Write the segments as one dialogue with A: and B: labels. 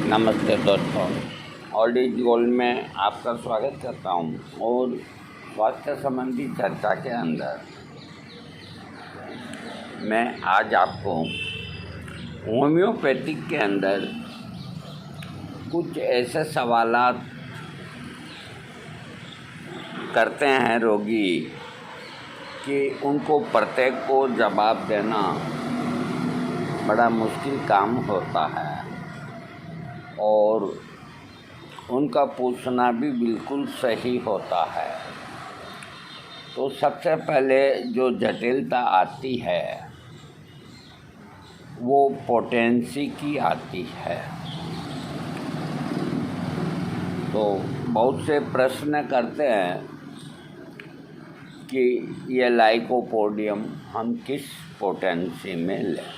A: नमस्ते दोस्तों, old is gold में आपका स्वागत करता हूँ। और स्वास्थ्य संबंधी चर्चा के अंदर मैं आज आपको होम्योपैथिक के अंदर कुछ ऐसे सवालात करते हैं रोगी कि उनको प्रत्येक को जवाब देना बड़ा मुश्किल काम होता है और उनका पूछना भी बिल्कुल सही होता है। तो सबसे पहले जो जटिलता आती है वो पोटेंसी की आती है। तो बहुत से प्रश्न करते हैं कि ये लाइकोपोडियम हम किस पोटेंसी में लें।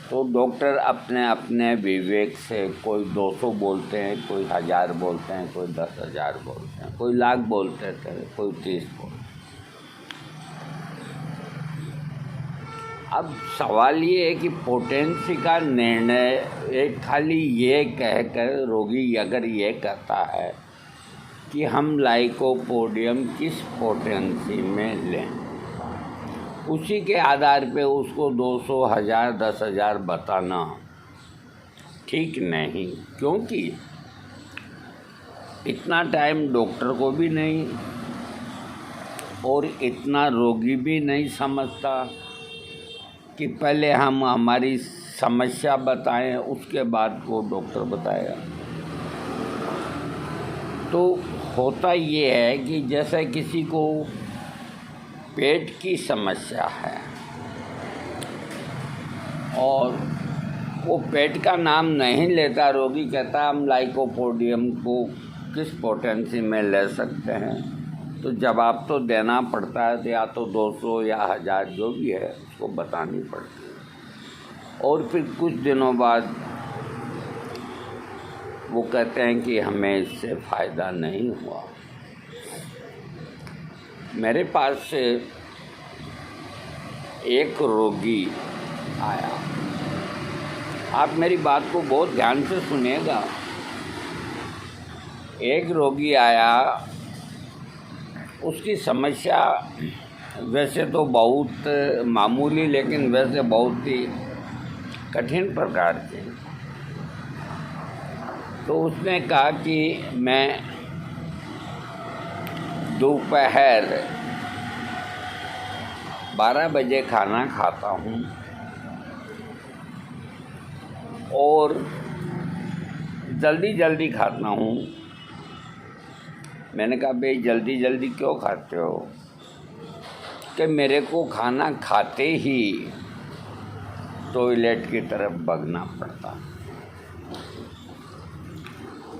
A: तो डॉक्टर अपने अपने विवेक से कोई 200 बोलते हैं, कोई 1000 बोलते हैं, कोई 10,000 बोलते हैं, कोई लाख बोलते थे, कोई 30 बोलते। अब सवाल ये है कि पोटेंसी का निर्णय एक खाली ये कहकर रोगी अगर ये कहता है कि हम लाइकोपोडियम किस पोटेंसी में लें, उसी के आधार पे उसको 200, 1000, 10,000 बताना ठीक नहीं, क्योंकि इतना टाइम डॉक्टर को भी नहीं और इतना रोगी भी नहीं समझता कि पहले हम हमारी समस्या बताएं, उसके बाद वो डॉक्टर बताएगा। तो होता ये है कि जैसे किसी को पेट की समस्या है और वो पेट का नाम नहीं लेता, रोगी कहता हम लाइकोपोडियम को किस पोटेंसी में ले सकते हैं, तो जवाब तो देना पड़ता है, या तो 200 या 1000 जो भी है उसको बतानी पड़ती है। और फिर कुछ दिनों बाद वो कहते हैं कि हमें इससे फ़ायदा नहीं हुआ। मेरे पास से एक रोगी आया, आप मेरी बात को बहुत ध्यान से सुनिएगा। एक रोगी आया, उसकी समस्या वैसे तो बहुत मामूली लेकिन वैसे बहुत ही कठिन प्रकार की। तो उसने कहा कि मैं दोपहर 12 बजे खाना खाता हूँ और जल्दी जल्दी खाता हूँ। मैंने कहा भाई जल्दी जल्दी क्यों खाते हो? कि मेरे को खाना खाते ही टॉयलेट की तरफ भागना पड़ता।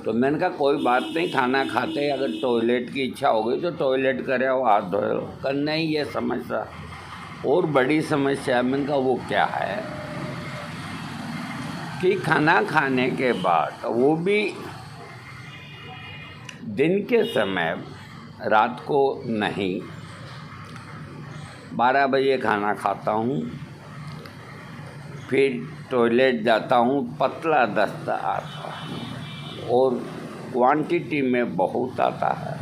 A: तो मैंने कहा कोई बात नहीं, खाना खाते अगर टॉयलेट की इच्छा हो गई तो टॉयलेट करे हो, हाथ धोए हो। कर नहीं, ये समस्या और बड़ी समस्या है। मैंने कहा वो क्या है? कि खाना खाने के बाद, वो भी दिन के समय, रात को नहीं, 12 बजे खाना खाता हूँ, फिर टॉयलेट जाता हूँ, पतला दस्ता आता है और क्वांटिटी में बहुत आता है,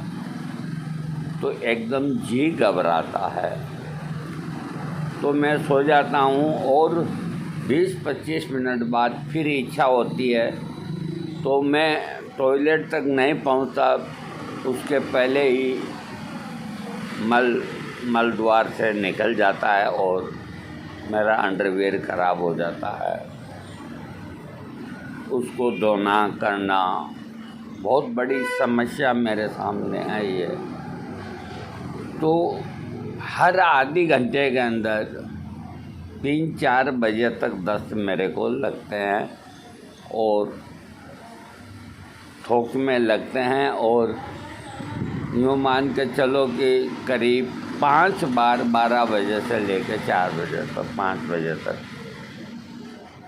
A: तो एकदम जी घबराता है। तो मैं सो जाता हूँ और 20-25 मिनट बाद फिर इच्छा होती है, तो मैं टॉयलेट तक नहीं पहुँचता, उसके पहले ही मल द्वार से निकल जाता है और मेरा अंडरवियर ख़राब हो जाता है। उसको धोना करना बहुत बड़ी समस्या मेरे सामने आई है। तो हर आधी घंटे के अंदर 3-4 बजे तक दस्त मेरे को लगते हैं और थोक में लगते हैं, और यूँ मान के चलो कि करीब 5 बार 12 बजे से लेकर 4 बजे तक, 5 बजे तक।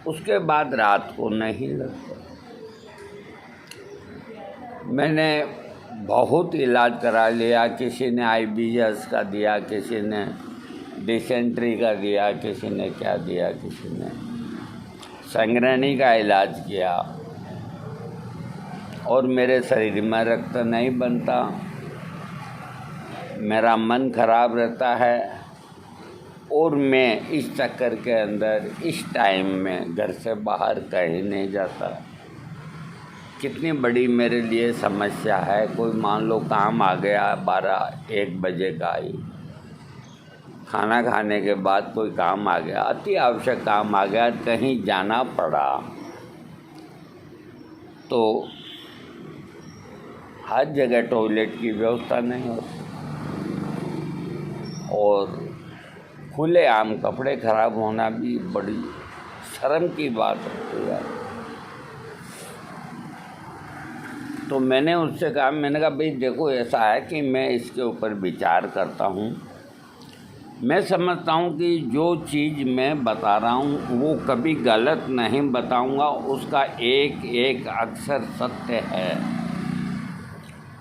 A: उसके बाद रात को नहीं लगता। मैंने बहुत इलाज करा लिया, किसी ने IBS का दिया, किसी ने डिसेंट्री का दिया, किसी ने क्या दिया, किसी ने संग्रहणी का इलाज किया और मेरे शरीर में रक्त नहीं बनता, मेरा मन खराब रहता है और मैं इस चक्कर के अंदर इस टाइम में घर से बाहर कहीं नहीं जाता। कितनी बड़ी मेरे लिए समस्या है। कोई मान लो काम आ गया 12-1 बजे का ही, खाना खाने के बाद कोई काम आ गया, अति आवश्यक काम आ गया, कहीं जाना पड़ा, तो हर जगह टॉयलेट की व्यवस्था नहीं होती और खुलेआम कपड़े खराब होना भी बड़ी शर्म की बात होती है। तो मैंने उससे कहा, मैंने कहा भाई देखो ऐसा है कि मैं इसके ऊपर विचार करता हूँ। मैं समझता हूँ कि जो चीज़ मैं बता रहा हूँ वो कभी गलत नहीं बताऊँगा, उसका एक एक अक्षर सत्य है।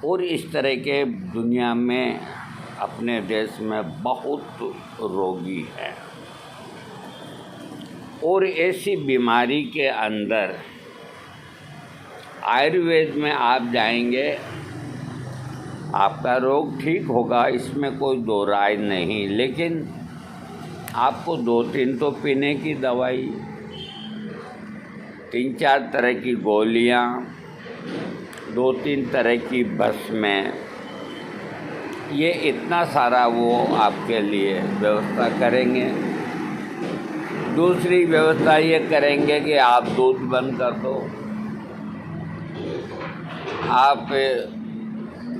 A: और इस तरह के दुनिया में अपने देश में बहुत रोगी हैं और ऐसी बीमारी के अंदर आयुर्वेद में आप जाएंगे, आपका रोग ठीक होगा, इसमें कोई दो राय नहीं। लेकिन आपको 2-3 तो पीने की दवाई, 3-4 तरह की गोलियां, 2-3 तरह की भस्में, ये इतना सारा वो आपके लिए व्यवस्था करेंगे। दूसरी व्यवस्था ये करेंगे कि आप दूध बंद कर दो, आप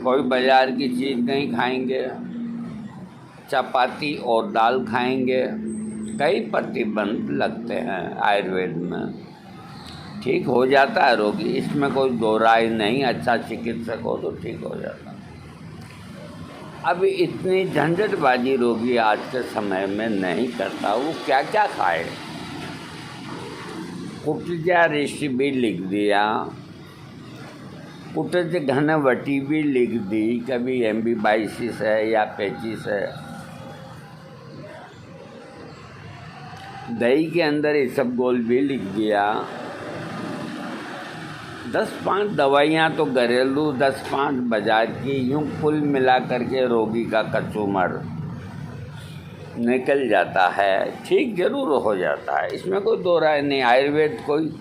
A: कोई बाज़ार की चीज़ नहीं खाएंगे, चपाती और दाल खाएंगे। कई प्रतिबंध लगते हैं आयुर्वेद में, ठीक हो जाता है रोगी, इसमें कोई दो राय नहीं। अच्छा चिकित्सक हो तो ठीक हो जाता है। अब इतनी झंझटबाजी रोगी आज के समय में नहीं करता। वो क्या क्या खाए, कुटजा ऋषि भी लिख दिया, कुटज घनवटी भी लिख दी, कभी एम्बीबाइसिस है या पेचिस है। दही के अंदर इसबगोल भी लिख दिया। 10-5 दवाइयाँ तो घरेलू, 10-5 बाजार की, यूँ कुल मिला करके रोगी का कचूमर निकल जाता है, ठीक जरूर हो जाता है, इसमें कोई दो राय नहीं। आयुर्वेद कोई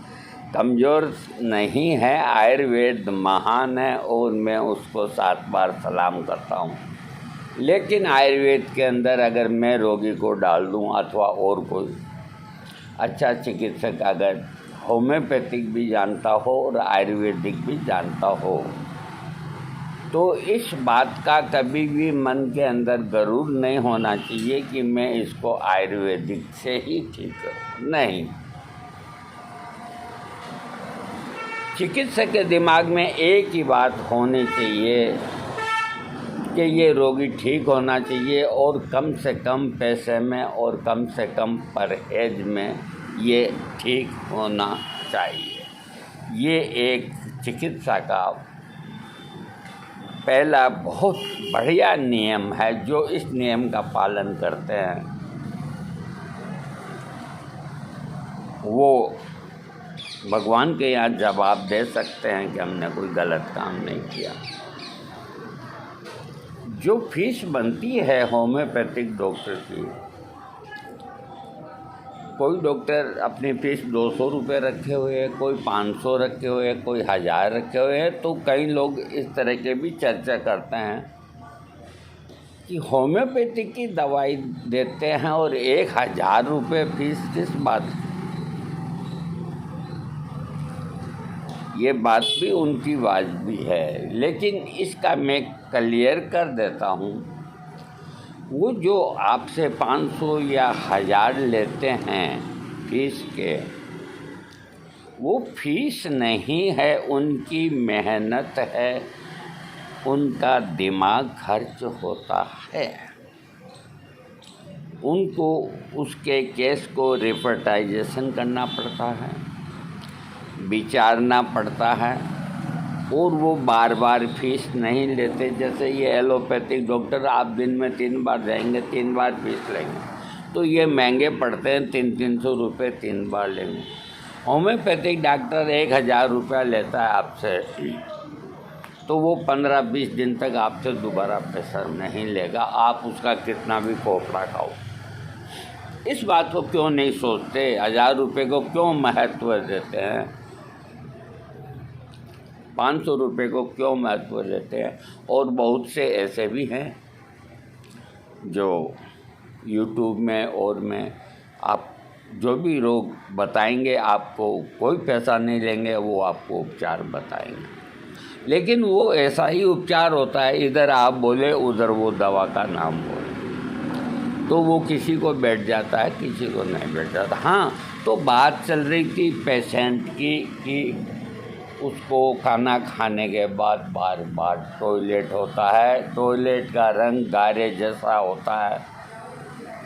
A: कमज़ोर नहीं है, आयुर्वेद महान है और मैं उसको 7 बार सलाम करता हूँ। लेकिन आयुर्वेद के अंदर अगर मैं रोगी को डाल दूँ अथवा और कोई अच्छा चिकित्सक अगर होम्योपैथिक भी जानता हो और आयुर्वेदिक भी जानता हो, तो इस बात का कभी भी मन के अंदर गरूर नहीं होना चाहिए कि मैं इसको आयुर्वेदिक से ही ठीक करूँ। नहीं, चिकित्सक के दिमाग में एक ही बात होनी चाहिए कि ये रोगी ठीक होना चाहिए और कम से कम पैसे में और कम से कम परहेज में ये ठीक होना चाहिए। ये एक चिकित्सा का पहला बहुत बढ़िया नियम है। जो इस नियम का पालन करते हैं वो भगवान के यहाँ जवाब दे सकते हैं कि हमने कोई गलत काम नहीं किया। जो फीस बनती है होम्योपैथिक डॉक्टर की, कोई डॉक्टर अपनी फीस 200 रुपये रखे हुए है, कोई 500 रखे हुए है, कोई 1000 रखे हुए हैं। तो कई लोग इस तरह के भी चर्चा करते हैं कि होम्योपैथिक की दवाई देते हैं और 1000 रुपये फीस किस बात की। ये बात भी उनकी वाजिबी है, लेकिन इसका मैं क्लियर कर देता हूँ, वो जो आपसे 500 या 1000 लेते हैं फीस के, वो फीस नहीं है, उनकी मेहनत है, उनका दिमाग खर्च होता है। उनको उसके केस को रिपोर्टाइजेशन करना पड़ता है, विचारना पड़ता है और वो बार बार फीस नहीं लेते। जैसे ये एलोपैथिक डॉक्टर आप दिन में 3 बार जाएंगे, 3 बार फीस लेंगे, तो ये महंगे पड़ते हैं, 300-300 रुपये 3 बार लेंगे। होम्योपैथिक डॉक्टर 1000 रुपया लेता है आपसे, तो वो 15-20 दिन तक आपसे दोबारा पैसा नहीं लेगा, आप उसका कितना भी खोपड़ा खाओ। इस बात को क्यों नहीं सोचते? 1000 रुपये को क्यों महत्व देते हैं? 500 रुपये को क्यों महत्व देते हैं? और बहुत से ऐसे भी हैं जो यूट्यूब में और में आप जो भी रोग बताएंगे, आपको कोई पैसा नहीं लेंगे, वो आपको उपचार बताएंगे। लेकिन वो ऐसा ही उपचार होता है, इधर आप बोले उधर वो दवा का नाम बोले, तो वो किसी को बैठ जाता है, किसी को नहीं बैठ जाता। हाँ, तो बात चल रही थी पेशेंट की कि उसको खाना खाने के बाद बार बार टॉयलेट होता है, टॉयलेट का रंग गारे जैसा होता है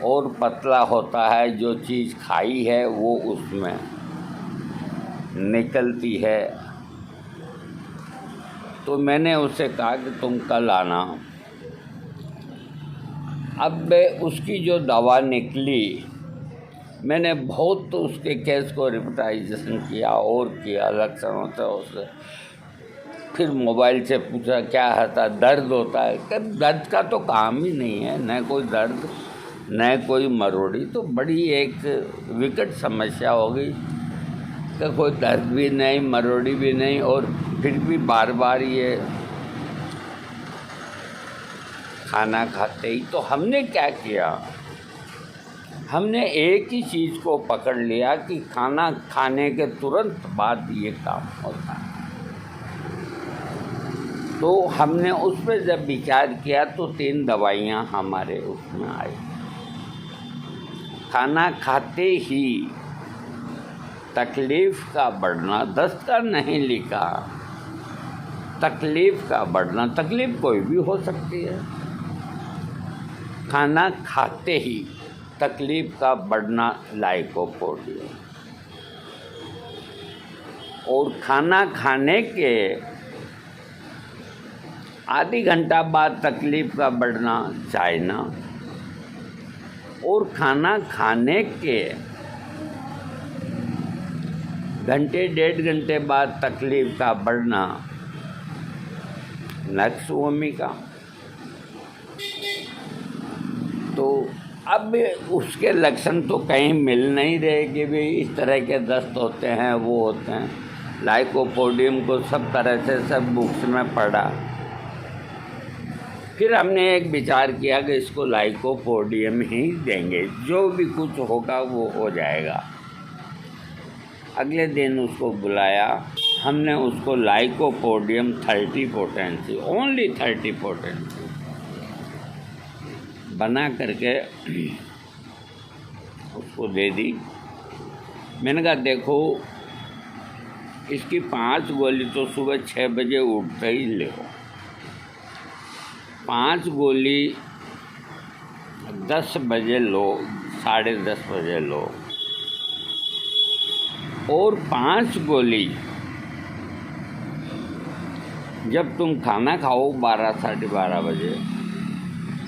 A: और पतला होता है, जो चीज़ खाई है वो उसमें निकलती है। तो मैंने उससे कहा कि तुम कल आना। अब उसकी जो दवा निकली, मैंने बहुत उसके केस को रिपोर्टाइजेशन किया और किया लक्षणों से उससे, फिर मोबाइल से पूछा क्या होता, दर्द होता है? दर्द का तो काम ही नहीं है, न कोई दर्द न कोई मरोड़ी, तो बड़ी एक विकट समस्या हो गई कि कोई दर्द भी नहीं, मरोड़ी भी नहीं, और फिर भी बार बार ये खाना खाते ही। तो हमने क्या किया, हमने एक ही चीज़ को पकड़ लिया कि खाना खाने के तुरंत बाद ये काम होता है। तो हमने उस पर जब विचार किया तो 3 दवाइयाँ हमारे उसमें आई। खाना खाते ही तकलीफ़ का बढ़ना, दस्त का नहीं लिखा, तकलीफ़ का बढ़ना, तकलीफ़ कोई भी हो सकती है। खाना खाते ही तकलीफ़ का बढ़ना लाइकोपोडियम, और खाना खाने के आधी घंटा बाद तकलीफ़ का बढ़ना चाइना, और खाना खाने के घंटे 1.5 घंटे बाद तकलीफ़ का बढ़ना नक्सवोमिका। तो अब उसके लक्षण तो कहीं मिल नहीं रहे कि भाई इस तरह के दस्त होते हैं, वो होते हैं। लाइकोपोडियम को सब तरह से सब बुक्स में पढ़ा, फिर हमने एक विचार किया कि इसको लाइकोपोडियम ही देंगे, जो भी कुछ होगा वो हो जाएगा। अगले दिन उसको बुलाया, हमने उसको लाइकोपोडियम 30 पोटेंसी, ओनली 30 पोटेंसी बना करके उसको दे दी। मैंने कहा देखो, इसकी 5 गोली तो सुबह 6 बजे उठते ही ले, 5 गोली 10 बजे लो, 10:30 बजे लो, और 5 गोली जब तुम खाना खाओ 12-12:30 बजे,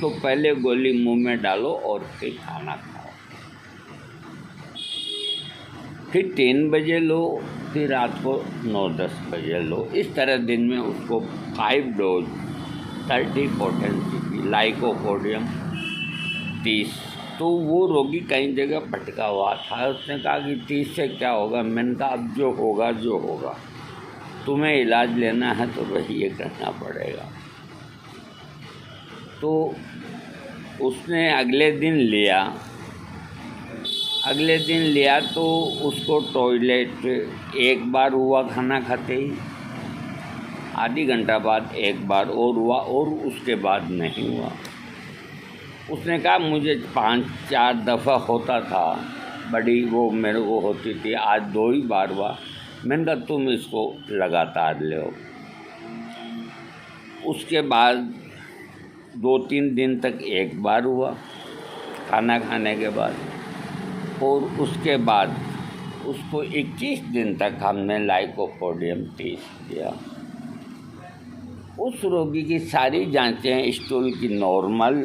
A: तो पहले गोली मुंह में डालो और फिर खाना खाओ। फिर 3 बजे लो, फिर रात को 9-10 बजे लो। इस तरह दिन में उसको 5 डोज 30 पोटेंसी की लाइकोपोडियम 30। तो वो रोगी कई जगह भटका हुआ था, उसने कहा कि 30 से क्या होगा? मैंने कहा अब जो होगा जो होगा, तुम्हें इलाज लेना है तो वही ये करना पड़ेगा। तो उसने अगले दिन लिया तो उसको टॉयलेट एक बार हुआ खाना खाते ही, आधी घंटा बाद एक बार और हुआ, और उसके बाद नहीं हुआ। उसने कहा मुझे 5-4 दफ़ा होता था, बड़ी वो मेरे को होती थी, आज 2 ही बार हुआ। मैंने कहा तुम इसको लगातार ले। उसके बाद 2-3 दिन तक एक बार हुआ खाना खाने के बाद, और उसके बाद उसको 21 दिन तक हमने लाइकोपोडियम 30 दिया। उस रोगी की सारी जांचें स्टूल की नॉर्मल,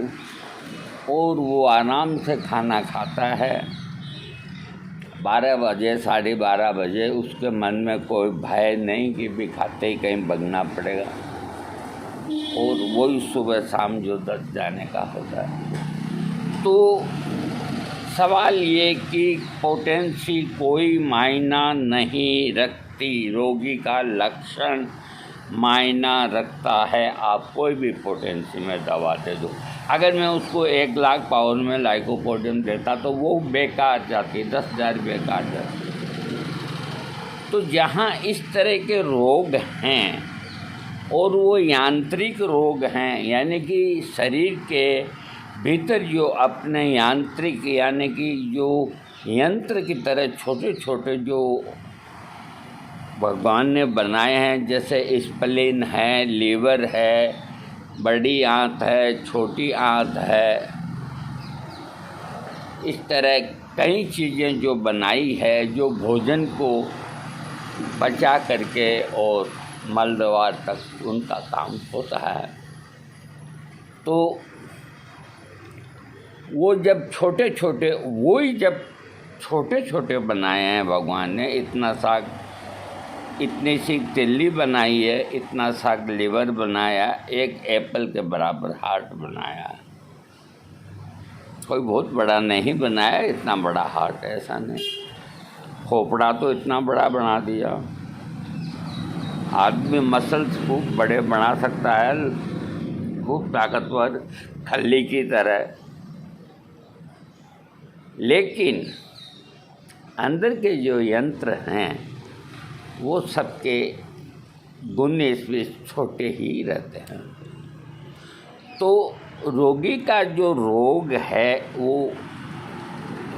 A: और वो आराम से खाना खाता है, 12 बजे 12:30 बजे उसके मन में कोई भय नहीं कि भी खाते ही कहीं भगना पड़ेगा, और वही सुबह शाम जो 10 जाने का होता है। तो सवाल ये कि पोटेंसी कोई मायना नहीं रखती, रोगी का लक्षण मायना रखता है। आप कोई भी पोटेंसी में दवा दे दो, अगर मैं उसको 1 लाख पावर में लाइकोपोडियम देता तो वो बेकार जाती, 10,000 बेकार जाती। तो जहाँ इस तरह के रोग हैं और वो यांत्रिक रोग हैं, यानी कि शरीर के भीतर जो अपने यांत्रिक यानी कि जो यंत्र की तरह छोटे छोटे जो भगवान ने बनाए हैं, जैसे स्प्लीन है, लीवर है, बड़ी आंत है, छोटी आंत है, इस तरह कई चीज़ें जो बनाई है, जो भोजन को पचा करके और मलद्वार तक उनका काम होता है। तो वो जब छोटे छोटे बनाए हैं भगवान ने, इतना सा इतनी सी तिल्ली बनाई है, इतना सा लीवर बनाया, एक एप्पल के बराबर हार्ट बनाया। कोई बहुत बड़ा नहीं बनाया, इतना बड़ा हार्ट ऐसा नहीं। खोपड़ा तो इतना बड़ा बना दिया। आदमी मसल्स खूब बड़े बना सकता है, खूब ताकतवर, खल्ली की तरह, लेकिन अंदर के जो यंत्र हैं वो सबके गुण इसमें छोटे ही रहते हैं। तो रोगी का जो रोग है वो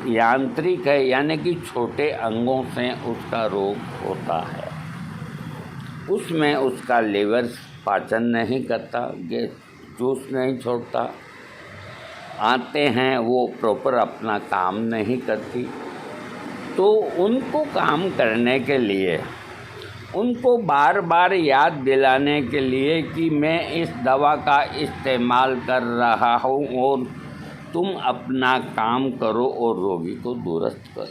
A: यांत्रिक है, यानी कि छोटे अंगों से उसका रोग होता है। उसमें उसका लीवर पाचन नहीं करता, गैस जूस नहीं छोड़ता, आते हैं वो प्रॉपर अपना काम नहीं करती। तो उनको काम करने के लिए, उनको बार बार याद दिलाने के लिए कि मैं इस दवा का इस्तेमाल कर रहा हूँ और तुम अपना काम करो और रोगी को दुरुस्त करो,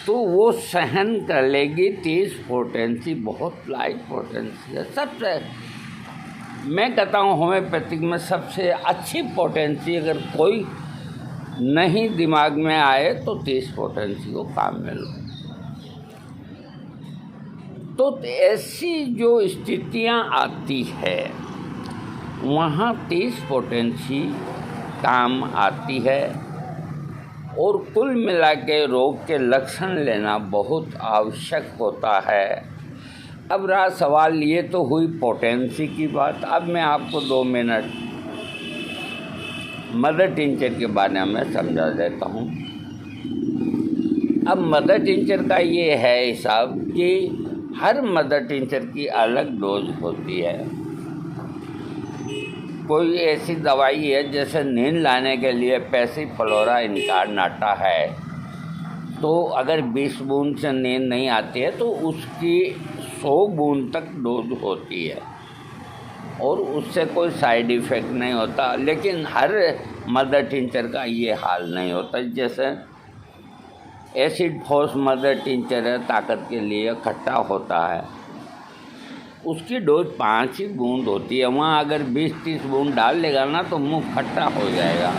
A: तो वो सहन कर लेगी। 30 पोटेंसी बहुत लाइट पोटेंसी है। सबसे मैं कहता हूँ होम्योपैथिक में सबसे अच्छी पोटेंसी अगर कोई नहीं दिमाग में आए तो 30 पोटेंसी को काम में लो। तो ऐसी जो स्थितियाँ आती है वहाँ 30 पोटेंसी काम आती है। और कुल मिला के रोग के लक्षण लेना बहुत आवश्यक होता है। अब रहा सवाल, ये तो हुई पोटेंसी की बात। अब मैं आपको 2 मिनट मदर टिंचर के बारे में समझा देता हूँ। अब मदर टिंचर का ये है हिसाब कि हर मदर टिंचर की अलग डोज होती है। कोई ऐसी दवाई है जैसे नींद लाने के लिए पैसिफ्लोरा इनकार्नाटा है, तो अगर 20 बूंद से नींद नहीं आती है तो उसकी 100 बूंद तक डोज होती है और उससे कोई साइड इफ़ेक्ट नहीं होता। लेकिन हर मदर टिंचर का ये हाल नहीं होता। जैसे एसिड फोर्स मदर टिंचर है, ताकत के लिए खट्टा होता है, उसकी डोज 5 ही बूंद होती है। वहाँ अगर 20-30 बूंद डाल लेगा ना तो मुंह खट्टा हो जाएगा।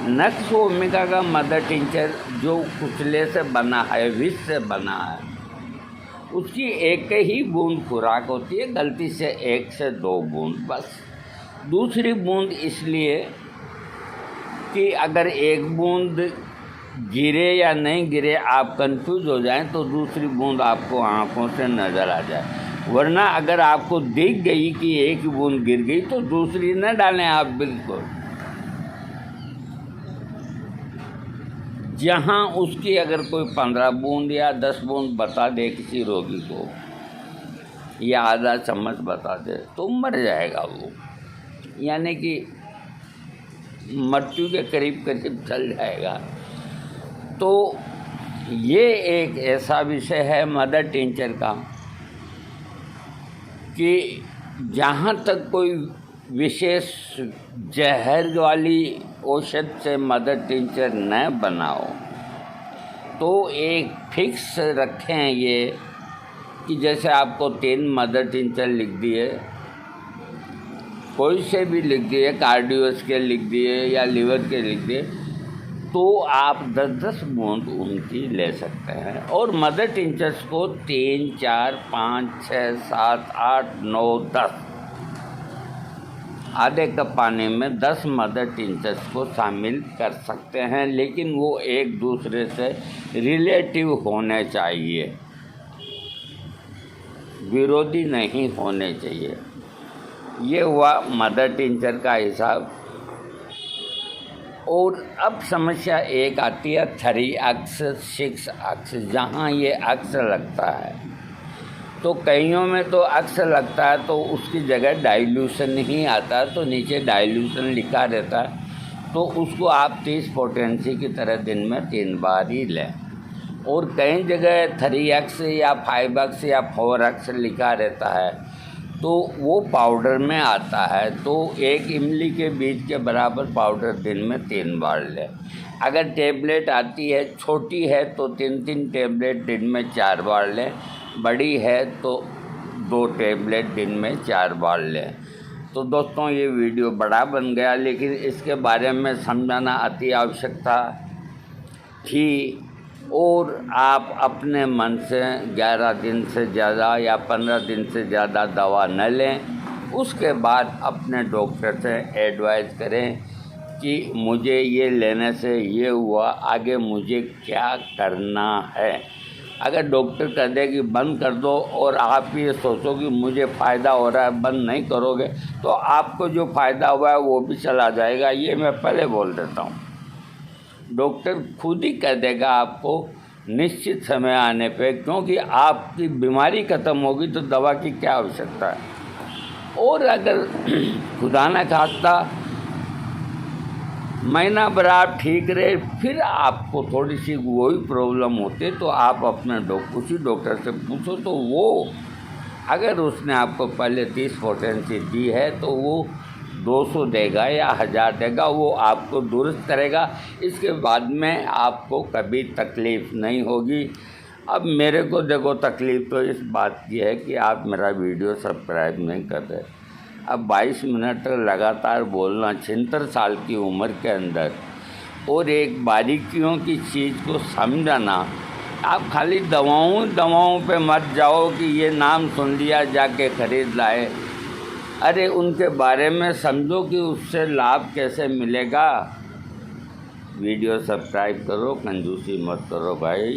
A: नक्स ओमिका का मदर टिंचर जो कुचले से बना है, विष से बना है, उसकी 1 ही बूंद खुराक होती है, गलती से 1 से 2 बूंद बस। दूसरी बूंद इसलिए कि अगर 1 बूंद गिरे या नहीं गिरे आप कंफ्यूज हो जाएं तो दूसरी बूंद आपको आँखों से नज़र आ जाए। वरना अगर आपको दिख गई कि 1 बूंद गिर गई तो दूसरी न डालें आप बिल्कुल। जहाँ उसकी अगर कोई 15 बूंद या 10 बूंद बता दे किसी रोगी को, या आधा चम्मच बता दे, तो मर जाएगा वो, यानी कि मृत्यु के करीब चल जाएगा। तो ये एक ऐसा विषय है मदर टिंचर का कि जहाँ तक कोई विशेष जहर वाली औषध से मदर टिंचर न बनाओ तो एक फिक्स रखें ये कि जैसे आपको 3 मदर टिंचर लिख दिए, कोई से भी लिख दिए, कार्डियोस के लिख दिए या लीवर के लिख दिए, तो आप 10-10 बूंद उनकी ले सकते हैं। और मदर टिंचर्स को 3, 4, 5, 6, 7, 8, 9, 10 आधे कप पानी में 10 मदर टिंचर्स को शामिल कर सकते हैं, लेकिन वो एक दूसरे से रिलेटिव होने चाहिए, विरोधी नहीं होने चाहिए। ये हुआ मदर टिंचर का हिसाब। और अब समस्या एक आती है 3 अक्स 6 अक्स, जहाँ ये अक्स लगता है। तो कईयों में तो अक्स लगता है तो उसकी जगह डाइल्यूशन ही आता है, तो नीचे डाइल्यूशन लिखा रहता है, तो उसको आप 30 पोटेंसी की तरह दिन में 3 बार ही लें। और कई जगह 3 अक्स या 5 अक्स या 4 अक्स लिखा रहता है, तो वो पाउडर में आता है, तो 1 इमली के बीज के बराबर पाउडर दिन में 3 बार लें। अगर टेबलेट आती है, छोटी है तो 3-3 टेबलेट दिन में 4 बार लें, बड़ी है तो 2 टेबलेट दिन में 4 बार लें। तो दोस्तों ये वीडियो बड़ा बन गया, लेकिन इसके बारे में समझाना अति आवश्यकता थी। और आप अपने मन से 11 दिन से ज़्यादा या 15 दिन से ज़्यादा दवा न लें। उसके बाद अपने डॉक्टर से एडवाइस करें कि मुझे ये लेने से ये हुआ, आगे मुझे क्या करना है। अगर डॉक्टर कह दे कि बंद कर दो और आप ये सोचो कि मुझे फ़ायदा हो रहा है, बंद नहीं करोगे, तो आपको जो फ़ायदा हुआ है वो भी चला जाएगा। ये मैं पहले बोल देता हूँ। डॉक्टर खुद ही कह देगा आपको निश्चित समय आने पे, क्योंकि आपकी बीमारी ख़त्म होगी तो दवा की क्या आवश्यकता है। और अगर खुदा न खास्ता महीना भर आप ठीक रहे, फिर आपको थोड़ी सी वही प्रॉब्लम होती, तो आप अपने उसी डॉक्टर से पूछो, तो वो अगर उसने आपको पहले 30 पोटेंसी दी है तो वो 200 देगा या 1000 देगा, वो आपको दुरुस्त करेगा। इसके बाद में आपको कभी तकलीफ़ नहीं होगी। अब मेरे को देखो तकलीफ़ तो इस बात की है कि आप मेरा वीडियो सब्सक्राइब नहीं कर रहे। अब 22 मिनट तक लगातार बोलना 76 साल की उम्र के अंदर, और एक बारीकियों की चीज़ को समझाना। आप खाली दवाओं पे मत जाओ कि ये नाम सुन लिया जाके ख़रीद लाए। अरे उनके बारे में समझो कि उससे लाभ कैसे मिलेगा। वीडियो सब्सक्राइब करो, कंजूसी मत करो भाई।